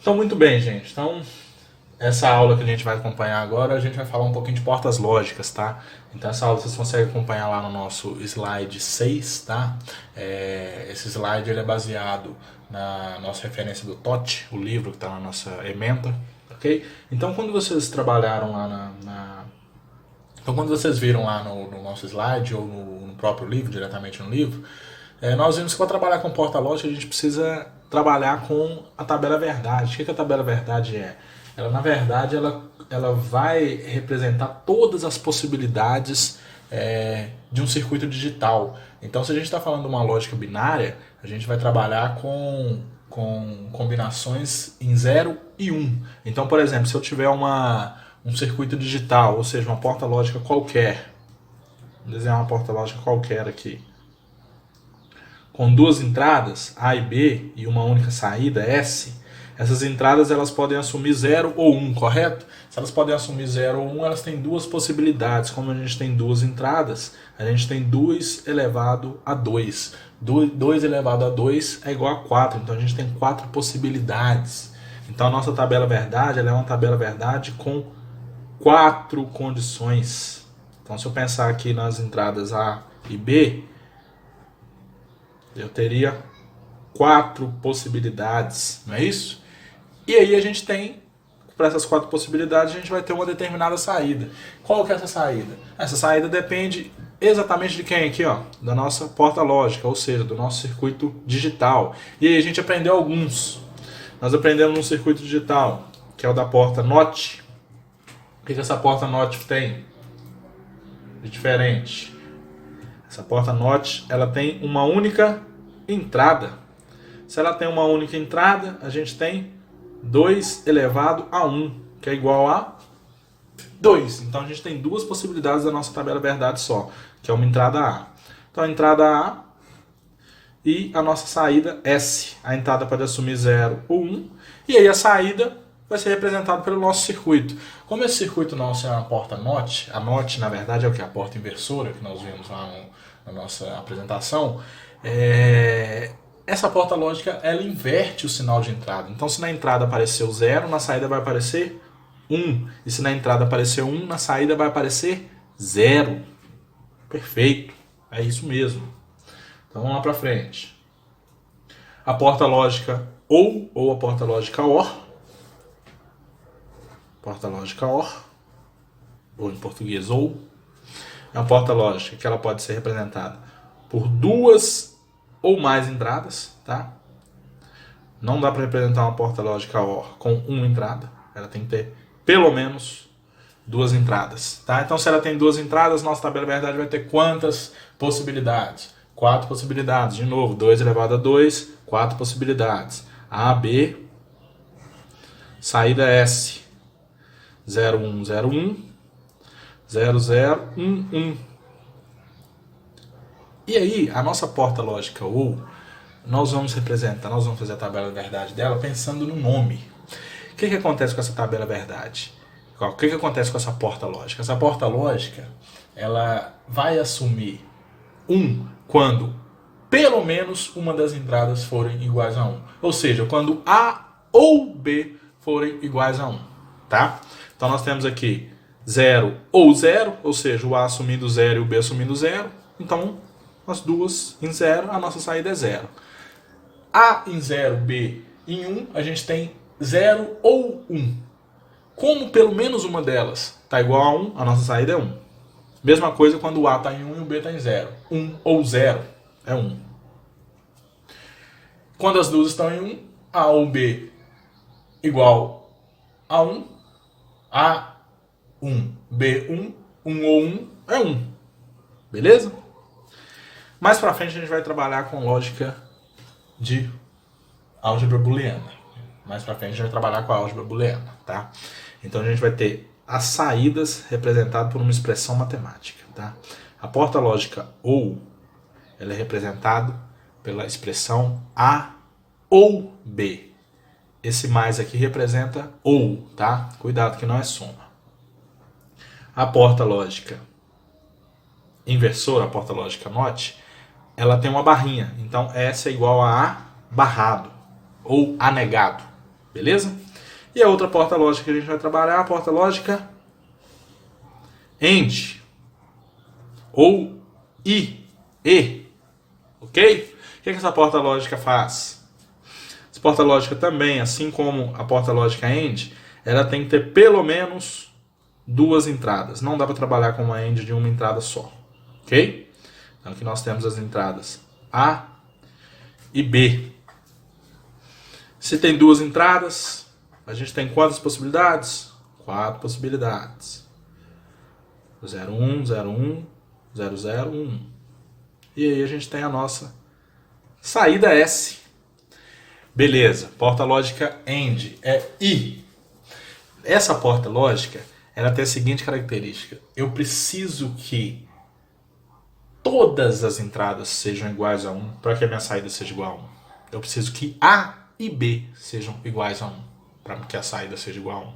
Então, muito bem, gente. Então, essa aula que a gente vai acompanhar agora, a gente vai falar um pouquinho de portas lógicas, tá? Então, essa aula vocês conseguem acompanhar lá no nosso slide 6, tá? Esse slide ele é baseado na nossa referência do TOT, o livro que está na nossa ementa, ok? Então, quando vocês trabalharam lá Então, quando vocês viram lá no nosso slide ou no próprio livro, diretamente no livro, nós vimos que para trabalhar com porta lógica a gente precisa trabalhar com a tabela verdade. O que a tabela verdade é? Ela, na verdade, ela vai representar todas as possibilidades de um circuito digital. Então, se a gente está falando de uma lógica binária, a gente vai trabalhar com combinações em 0 e 1. Então, por exemplo, se eu tiver um circuito digital, ou seja, uma porta lógica qualquer, vou desenhar uma porta lógica qualquer aqui, com duas entradas, A e B, e uma única saída, S, essas entradas elas podem assumir 0 ou 1, correto? Se elas podem assumir 0 ou 1, elas têm duas possibilidades. Como a gente tem duas entradas, a gente tem 2 elevado a 2. 2 elevado a 2 é igual a 4, então a gente tem 4 possibilidades. Então a nossa tabela verdade ela é uma tabela verdade com 4 condições. Então se eu pensar aqui nas entradas A e B, eu teria 4 possibilidades, não é isso? E aí a gente tem, para essas 4 possibilidades, a gente vai ter uma determinada saída. Qual que é essa saída? Essa saída depende exatamente de quem aqui, ó? Da nossa porta lógica, ou seja, do nosso circuito digital. E aí a gente aprendeu alguns. Nós aprendemos no circuito digital, que é o da porta NOT. O que essa porta NOT tem de diferente? Essa porta NOT, ela tem uma única entrada. Se ela tem uma única entrada, a gente tem 2 elevado a 1, que é igual a 2. Então a gente tem duas possibilidades da nossa tabela verdade só, que é uma entrada A. Então a entrada A e a nossa saída S. A entrada pode assumir 0 ou 1, e aí a saída vai ser representada pelo nosso circuito. Como esse circuito nosso é uma porta NOT, a NOT na verdade é o que? A porta inversora, que nós vimos lá na nossa apresentação, essa porta lógica ela inverte o sinal de entrada. Então se na entrada apareceu 0, na saída vai aparecer 1. E se na entrada aparecer 1, na saída vai aparecer 0. Perfeito. É isso mesmo. Então vamos lá para frente. A porta lógica ou a porta lógica OR. Porta lógica OR, ou em português OU, é uma porta lógica que ela pode ser representada por duas ou mais entradas, tá? Não dá para representar uma porta lógica OR com uma entrada, ela tem que ter pelo menos duas entradas, tá? Então se ela tem duas entradas, nossa tabela verdade vai ter quantas possibilidades? 4 possibilidades, de novo, 2 elevado a 2, 4 possibilidades. A, B, saída S, 0, 1, 0, 1, 0, 0, 1, 1. E aí, a nossa porta lógica OU, nós vamos fazer a tabela verdade dela pensando no nome. O que acontece com essa tabela verdade? O que acontece com essa porta lógica? Essa porta lógica, ela vai assumir 1 quando pelo menos uma das entradas forem iguais a 1. Ou seja, quando A ou B forem iguais a 1, tá? Então nós temos aqui 0 ou 0, ou seja, o A assumindo 0 e o B assumindo 0. Então, as duas em 0, a nossa saída é 0. A em 0, B em 1, a gente tem 0 ou 1. Como pelo menos uma delas está igual a 1, a nossa saída é 1. Mesma coisa quando o A está em 1 e o B está em 0. 1 ou 0 é 1. Quando as duas estão em 1, A ou B igual a 1. A1, B1, 1 ou 1 é 1. Beleza? Mais pra frente a gente vai trabalhar com lógica de álgebra booleana. Mais pra frente a gente vai trabalhar com a álgebra booleana, tá? Então a gente vai ter as saídas representadas por uma expressão matemática, tá? A porta lógica OU, ela é representada pela expressão A ou B. Esse mais aqui representa OU, tá? Cuidado que não é soma. A porta lógica inversora, a porta lógica NOT, ela tem uma barrinha. Então, essa é igual a barrado ou anegado. beleza? E a outra porta lógica que a gente vai trabalhar é a porta lógica AND, ou e, ok? O que essa porta lógica faz? Essa porta lógica também, assim como a porta lógica AND, ela tem que ter pelo menos duas entradas. Não dá para trabalhar com uma AND de uma entrada só, ok? Então aqui nós temos as entradas A e B. Se tem duas entradas, a gente tem quantas possibilidades? 4 possibilidades. 01, 01, 00, 1. E aí a gente tem a nossa saída S. Beleza, porta lógica AND é I. Essa porta lógica, ela tem a seguinte característica. Eu preciso que todas as entradas sejam iguais a 1 para que a minha saída seja igual a 1. Eu preciso que A e B sejam iguais a 1 para que a saída seja igual a 1.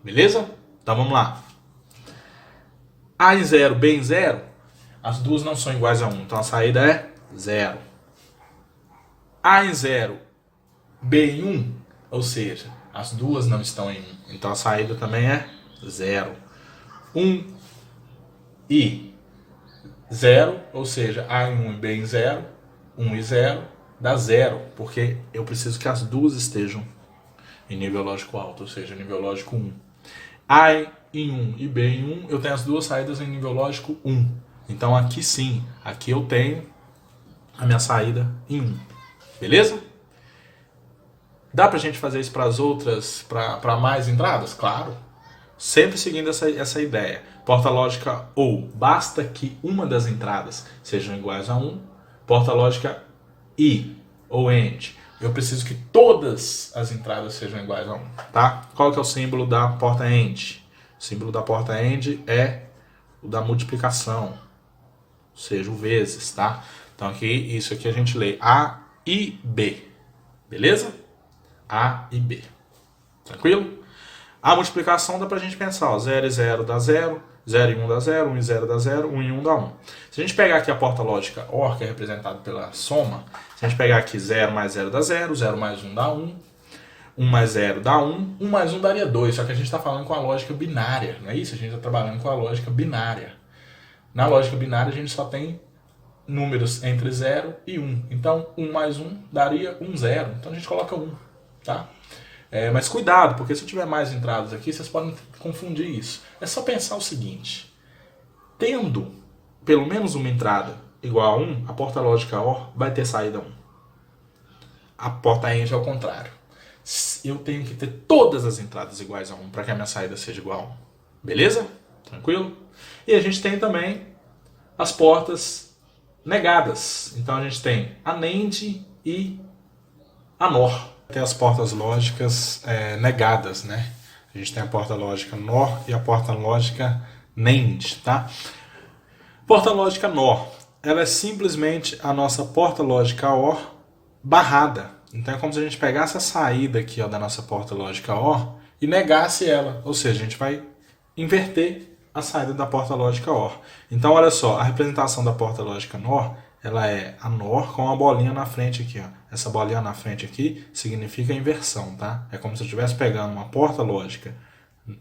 Beleza? Então vamos lá. A em 0, B em 0, as duas não são iguais a 1. Então a saída é 0. A em 0, B em 1, ou seja, as duas não estão em 1. Então a saída também é 0. 1 e 0, ou seja, A em 1 e B em 0, 1 e 0, dá 0, porque eu preciso que as duas estejam em nível lógico alto, ou seja, nível lógico 1. A em 1 e B em 1, eu tenho as duas saídas em nível lógico 1. Então aqui sim, aqui eu tenho a minha saída em 1. Beleza? Dá pra gente fazer isso para as outras, para mais entradas? Claro. Sempre seguindo essa ideia. Porta lógica ou, basta que uma das entradas sejam iguais a 1. Porta lógica I ou AND, eu preciso que todas as entradas sejam iguais a 1, tá? Qual que é o símbolo da porta AND? O símbolo da porta AND é o da multiplicação, ou seja, o vezes, tá? Então aqui, isso aqui a gente lê A e B, beleza? A e B, tranquilo? A multiplicação dá pra gente pensar, ó, 0 e 0 dá 0, 0 e 1 dá 0, 1 e 0 dá 0, 1 e 1 dá 1. Se a gente pegar aqui a porta lógica OR, que é representada pela soma, se a gente pegar aqui 0 mais 0 dá 0, 0 mais 1 dá 1, 1 mais 0 dá 1, 1 mais 1 daria 2, só que a gente está falando com a lógica binária, não é isso? A gente está trabalhando com a lógica binária. Na lógica binária a gente só tem números entre 0 e 1, então 1 mais 1 daria 1, 0, então a gente coloca 1, tá? Mas cuidado, porque se eu tiver mais entradas aqui, vocês podem confundir isso. É só pensar o seguinte, tendo pelo menos uma entrada igual a 1, a porta lógica OR vai ter saída 1. A porta AND é o contrário. Eu tenho que ter todas as entradas iguais a 1 para que a minha saída seja igual a 1. Beleza? Tranquilo? E a gente tem também as portas negadas. Então a gente tem a NAND e a NOR. Tem as portas lógicas negadas, né? A gente tem a porta lógica NOR e a porta lógica NAND, tá? Porta lógica NOR, ela é simplesmente a nossa porta lógica OR barrada. Então é como se a gente pegasse a saída aqui, ó, da nossa porta lógica OR e negasse ela. Ou seja, a gente vai inverter a saída da porta lógica OR. Então olha só, a representação da porta lógica NOR, ela é a NOR com a bolinha na frente aqui, ó. Essa bolinha na frente aqui significa inversão, tá? É como se eu estivesse pegando uma porta lógica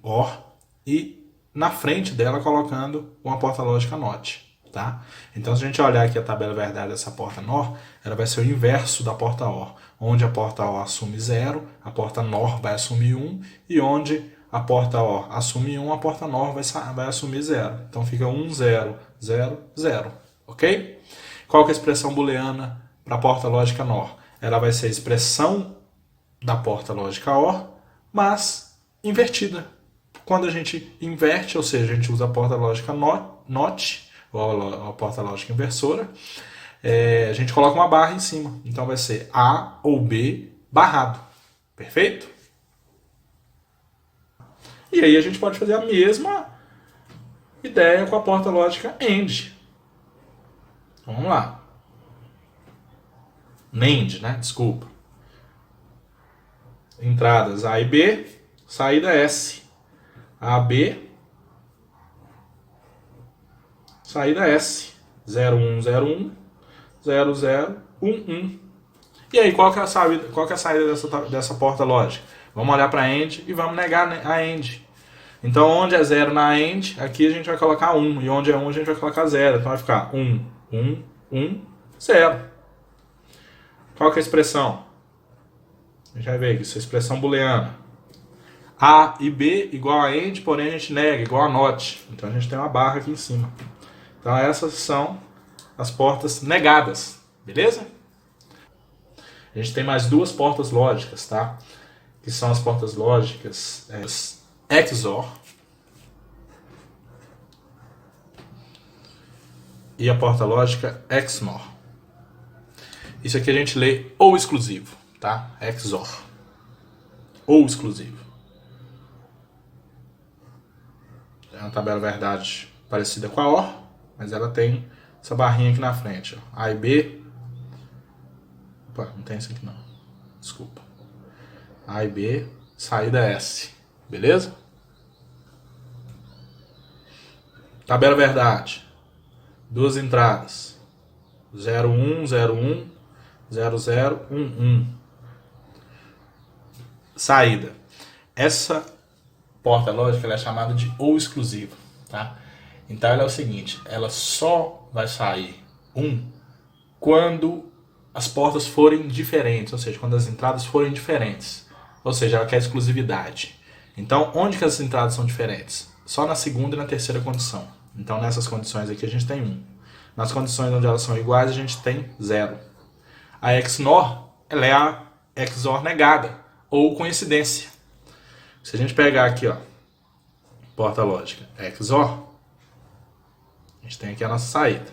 OR e na frente dela colocando uma porta lógica NOT, tá? Então se a gente olhar aqui a tabela verdade dessa porta NOR, ela vai ser o inverso da porta OR, onde a porta OR assume 0, a porta NOR vai assumir 1, e onde a porta OR assume 1, a porta NOR vai assumir 0. Então fica 1, 0, 0, 0, ok? Qual que é a expressão booleana para a porta lógica NOR? Ela vai ser a expressão da porta lógica OR, mas invertida. Quando a gente inverte, ou seja, a gente usa a porta lógica NOT, ou a porta lógica inversora, a gente coloca uma barra em cima. Então vai ser A ou B barrado. Perfeito? E aí a gente pode fazer a mesma ideia com a porta lógica AND. Vamos lá. NAND, né? Desculpa. Entradas A e B, saída S. A, B, saída S. 0, 1, 0, 1, 0, 0, 1, 1. E aí, qual que é a saída dessa porta lógica? Vamos olhar para a AND e vamos negar a AND. Então, onde é 0 na AND, aqui a gente vai colocar 1. E onde é 1, a gente vai colocar 0. Então, vai ficar 1, 1, 1, 0. Qual que é a expressão? A gente vai ver aqui, essa expressão booleana. A e B igual a AND, porém a gente nega, igual a NOT. Então, a gente tem uma barra aqui em cima. Então, essas são as portas negadas. Beleza? A gente tem mais duas portas lógicas, tá? Que são as portas lógicas XOR e a porta lógica XNOR. Isso aqui a gente lê ou exclusivo, tá? XOR. Ou exclusivo. É uma tabela verdade parecida com a OR, mas ela tem essa barrinha aqui na frente. Ó. A e B. Opa, não tem isso aqui não. Desculpa. A e B, saída S. Beleza? Tabela verdade. Duas entradas. 01, 01, 00, 11. Saída. Essa porta lógica ela é chamada de ou exclusivo, tá? Então ela é o seguinte, ela só vai sair 1 quando as portas forem diferentes, ou seja, quando as entradas forem diferentes. Ou seja, ela quer exclusividade. Então, onde que as entradas são diferentes? Só na segunda e na terceira condição. Então, nessas condições aqui a gente tem 1. Nas condições onde elas são iguais, a gente tem 0. A XNOR, ela é a XOR negada, ou coincidência. Se a gente pegar aqui, ó, porta lógica XOR, a gente tem aqui a nossa saída.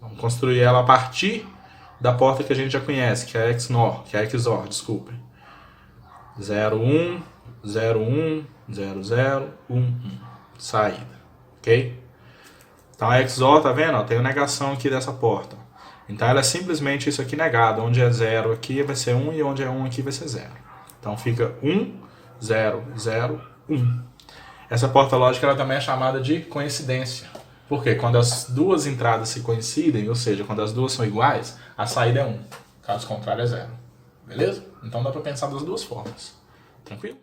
Vamos construir ela a partir da porta que a gente já conhece, que é a XNOR, que é a XOR, desculpem. 01, 01, 00, 11. Saída. Ok? Então a XOR, tá vendo? Ó, tem a negação aqui dessa porta. Então ela é simplesmente isso aqui negado. Onde é 0 aqui vai ser 1 e onde é 1 aqui vai ser 0. Então fica 1, 0, 0, 1. Essa porta lógica ela também é chamada de coincidência. Porque quando as duas entradas se coincidem, ou seja, quando as duas são iguais, a saída é 1. Caso contrário é 0. Beleza? Então dá para pensar das duas formas. Tranquilo?